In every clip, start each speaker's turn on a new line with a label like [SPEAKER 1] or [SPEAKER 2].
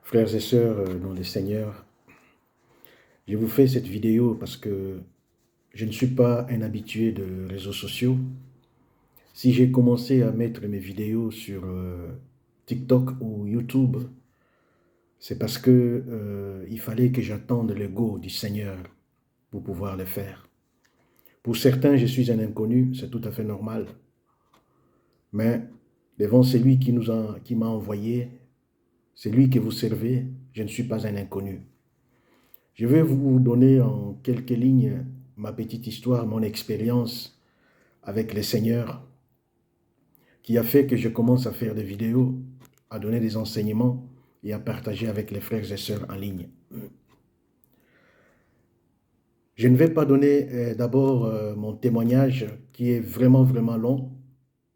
[SPEAKER 1] Frères et sœurs dans le Seigneur, je vous fais cette vidéo parce que je ne suis pas un habitué de réseaux sociaux. Si j'ai commencé à mettre mes vidéos sur TikTok ou YouTube, c'est parce que il fallait que j'attende le go du Seigneur pour pouvoir le faire. Pour certains, je suis un inconnu, c'est tout à fait normal. Mais devant celui qui m'a envoyé, celui que vous servez, je ne suis pas un inconnu. Je vais vous donner en quelques lignes ma petite histoire, mon expérience avec le Seigneur, qui a fait que je commence à faire des vidéos, à donner des enseignements et à partager avec les frères et sœurs en ligne. Je ne vais pas donner d'abord mon témoignage qui est vraiment long,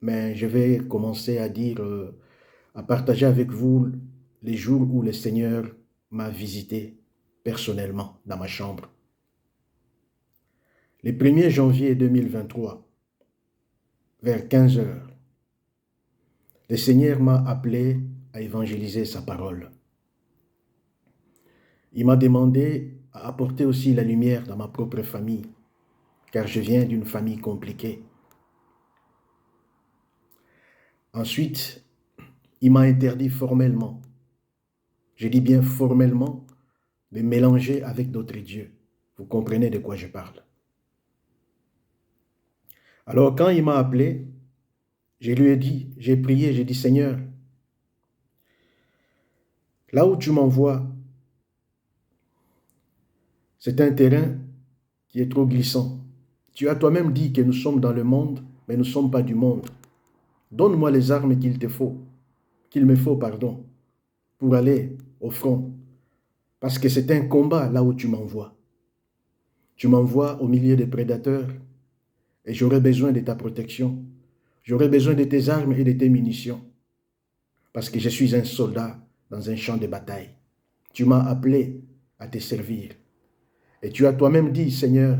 [SPEAKER 1] mais je vais commencer à dire, à partager avec vous les jours où le Seigneur m'a visité personnellement dans ma chambre. Le 1er janvier 2023, vers 15 heures, le Seigneur m'a appelé à évangéliser sa parole. Il m'a demandé à apporter aussi la lumière dans ma propre famille, car je viens d'une famille compliquée. Ensuite, il m'a interdit formellement, je dis bien formellement, de mélanger avec d'autres dieux. Vous comprenez de quoi je parle. Alors quand il m'a appelé, je lui ai dit, j'ai prié, j'ai dit, Seigneur, là où tu m'envoies, c'est un terrain qui est trop glissant. Tu as toi-même dit que nous sommes dans le monde, mais nous ne sommes pas du monde. Donne-moi les armes qu'il me faut, pour aller au front. Parce que c'est un combat là où tu m'envoies. Tu m'envoies au milieu des prédateurs et j'aurai besoin de ta protection. J'aurai besoin de tes armes et de tes munitions. Parce que je suis un soldat dans un champ de bataille. Tu m'as appelé à te servir. Et tu as toi-même dit, Seigneur,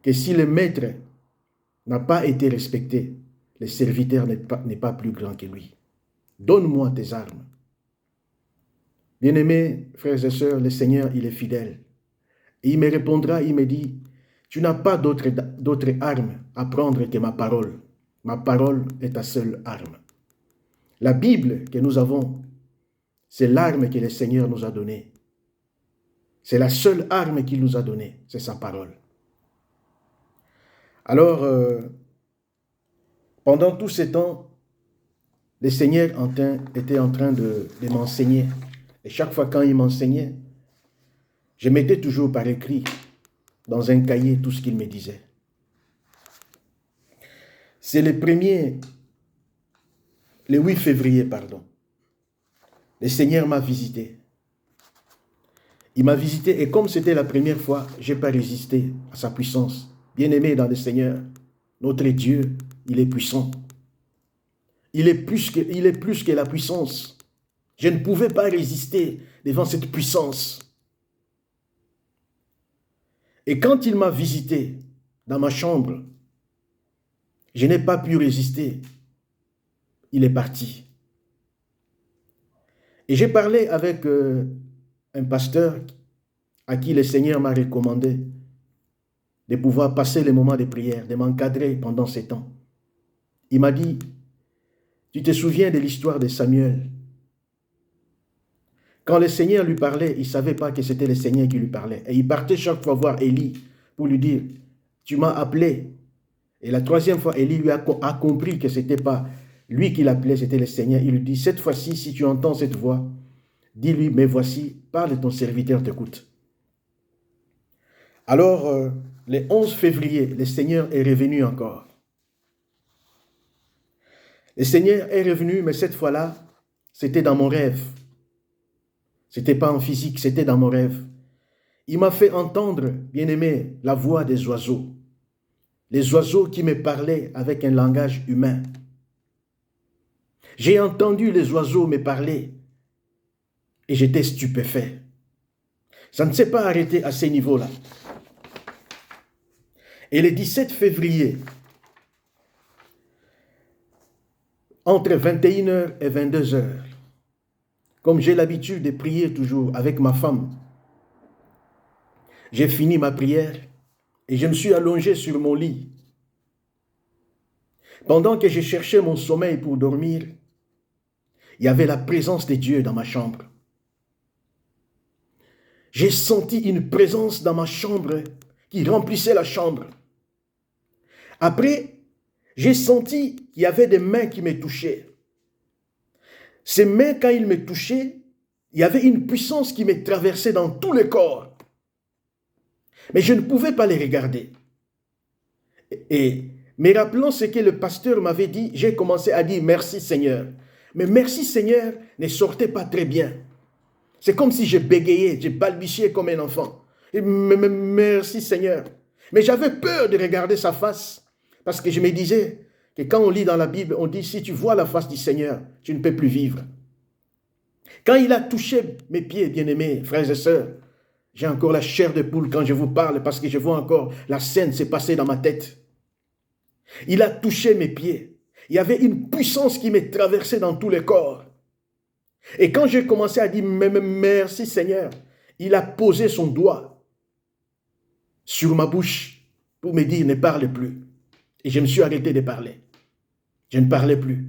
[SPEAKER 1] que si le maître n'a pas été respecté, le serviteur n'est pas plus grand que lui. Donne-moi tes armes. Bien-aimés, frères et sœurs, le Seigneur, il est fidèle. Et il me répondra, il me dit, tu n'as pas d'autre arme à prendre que ma parole. Ma parole est ta seule arme. La Bible que nous avons, c'est l'arme que le Seigneur nous a donnée. C'est la seule arme qu'il nous a donnée, c'est sa parole. Alors, pendant tout ce temps, le Seigneur était en train de m'enseigner. Et chaque fois quand il m'enseignait, je mettais toujours par écrit, dans un cahier, tout ce qu'il me disait. C'est le 8 février, le Seigneur m'a visité. Il m'a visité et comme c'était la première fois, je n'ai pas résisté à sa puissance. Bien-aimé dans le Seigneur, notre Dieu, il est puissant. Il est plus que la puissance. Je ne pouvais pas résister devant cette puissance. Et quand il m'a visité dans ma chambre, je n'ai pas pu résister. Il est parti. Et j'ai parlé avec un pasteur à qui le Seigneur m'a recommandé de pouvoir passer les moments de prière, de m'encadrer pendant ces temps. Il m'a dit, tu te souviens de l'histoire de Samuel? Quand le Seigneur lui parlait, il ne savait pas que c'était le Seigneur qui lui parlait. Et il partait chaque fois voir Élie pour lui dire, tu m'as appelé. Et la troisième fois, Élie lui a compris que ce n'était pas lui qui l'appelait, c'était le Seigneur. Il lui dit, cette fois-ci, si tu entends cette voix, dis-lui, mais voici, parle, ton serviteur t'écoute. Alors, le 11 février, le Seigneur est revenu encore. Le Seigneur est revenu, mais cette fois-là, c'était dans mon rêve. Ce n'était pas en physique, c'était dans mon rêve. Il m'a fait entendre, bien-aimé, la voix des oiseaux. Les oiseaux qui me parlaient avec un langage humain. J'ai entendu les oiseaux me parler et j'étais stupéfait. Ça ne s'est pas arrêté à ces niveaux-là. Et le 17 février, entre 21h et 22h, comme j'ai l'habitude de prier toujours avec ma femme, j'ai fini ma prière et je me suis allongé sur mon lit. Pendant que je cherchais mon sommeil pour dormir, il y avait la présence de Dieu dans ma chambre. J'ai senti une présence dans ma chambre qui remplissait la chambre. Après, j'ai senti qu'il y avait des mains qui me touchaient. Ces mains, quand ils me touchaient, il y avait une puissance qui me traversait dans tout le corps. Mais je ne pouvais pas les regarder. Et me rappelant ce que le pasteur m'avait dit, j'ai commencé à dire merci Seigneur. Mais merci Seigneur ne sortait pas très bien. C'est comme si je bégayais, je balbutiais comme un enfant. Et merci Seigneur. Mais j'avais peur de regarder sa face parce que je me disais que quand on lit dans la Bible, on dit si tu vois la face du Seigneur, tu ne peux plus vivre. Quand il a touché mes pieds, bien-aimés, frères et sœurs, j'ai encore la chair de poule quand je vous parle parce que je vois encore la scène se passer dans ma tête. Il a touché mes pieds. Il y avait une puissance qui me traversait dans tout le corps. Et quand j'ai commencé à dire merci Seigneur, il a posé son doigt sur ma bouche pour me dire ne parle plus. Et je me suis arrêté de parler. Je ne parlais plus.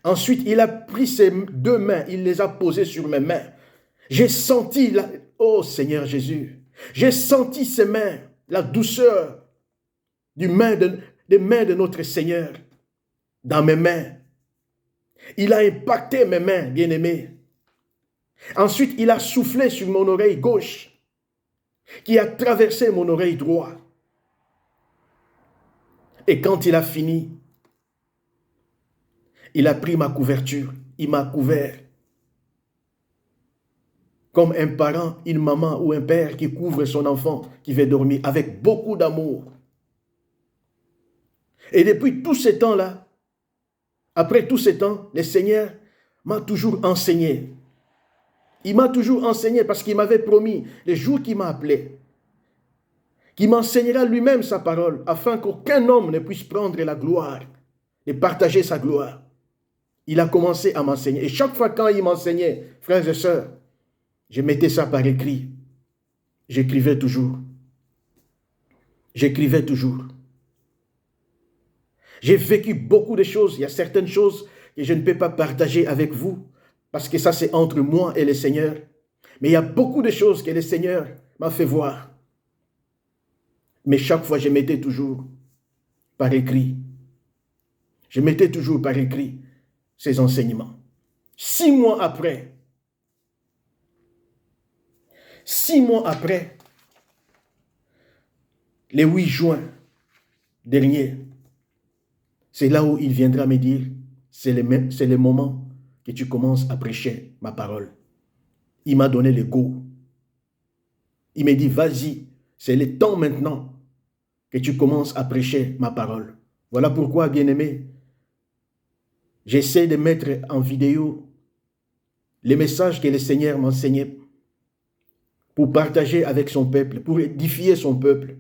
[SPEAKER 1] Ensuite, il a pris ses deux mains, il les a posées sur mes mains. J'ai senti, oh Seigneur Jésus, j'ai senti ses mains, la douceur des mains de notre Seigneur dans mes mains. Il a impacté mes mains, bien-aimés. Ensuite, il a soufflé sur mon oreille gauche, qui a traversé mon oreille droite. Et quand il a fini, il a pris ma couverture, il m'a couvert. Comme un parent, une maman ou un père qui couvre son enfant qui veut dormir avec beaucoup d'amour. Et depuis tout ce temps-là, après tout ce temps, le Seigneur m'a toujours enseigné. Il m'a toujours enseigné parce qu'il m'avait promis, le jour qu'il m'a appelé, qu'il m'enseignera lui-même sa parole, afin qu'aucun homme ne puisse prendre la gloire, et partager sa gloire. Il a commencé à m'enseigner. Et chaque fois quand il m'enseignait, frères et sœurs, je mettais ça par écrit. J'écrivais toujours. J'écrivais toujours. J'ai vécu beaucoup de choses. Il y a certaines choses que je ne peux pas partager avec vous, parce que ça c'est entre moi et le Seigneur. Mais il y a beaucoup de choses que le Seigneur m'a fait voir. Mais chaque fois, je mettais toujours par écrit. Je mettais toujours par écrit ces enseignements. 6 mois après, le 8 juin dernier, c'est là où il viendra me dire, c'est le moment que tu commences à prêcher ma parole. Il m'a donné le go. Il m'a dit, vas-y, c'est le temps maintenant que tu commences à prêcher ma parole. Voilà pourquoi, bien-aimé, j'essaie de mettre en vidéo les messages que le Seigneur m'enseignait pour partager avec son peuple, pour édifier son peuple.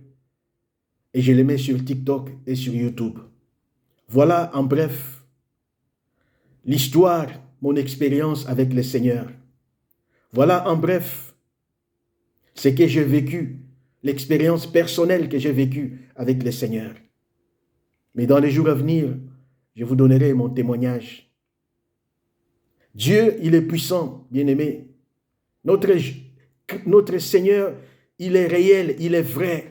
[SPEAKER 1] Et je les mets sur TikTok et sur YouTube. Voilà en bref l'histoire, mon expérience avec le Seigneur. Voilà en bref ce que j'ai vécu, l'expérience personnelle que j'ai vécue avec le Seigneur. Mais dans les jours à venir, je vous donnerai mon témoignage. Dieu, il est puissant, bien-aimé. Notre Seigneur, il est réel, il est vrai.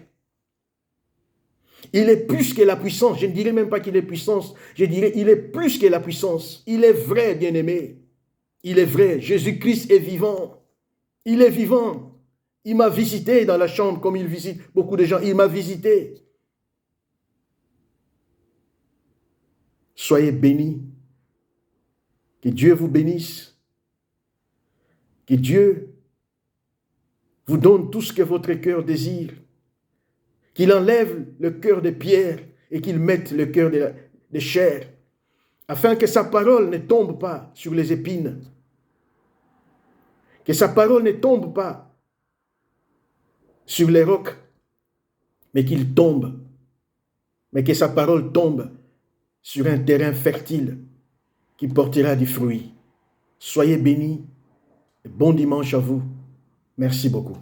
[SPEAKER 1] Il est plus que la puissance. Je ne dirais même pas qu'il est puissance. Je dirais il est plus que la puissance. Il est vrai, bien-aimé. Il est vrai. Jésus-Christ est vivant. Il est vivant. Il m'a visité dans la chambre comme il visite beaucoup de gens. Il m'a visité. Soyez bénis. Que Dieu vous bénisse. Que Dieu vous donne tout ce que votre cœur désire. Qu'il enlève le cœur de pierre et qu'il mette le cœur de chair, afin que sa parole ne tombe pas sur les épines. Que sa parole ne tombe pas sur les rocs, mais qu'il tombe. Mais que sa parole tombe sur un terrain fertile qui portera du fruit. Soyez bénis, Bon dimanche à vous. Merci beaucoup.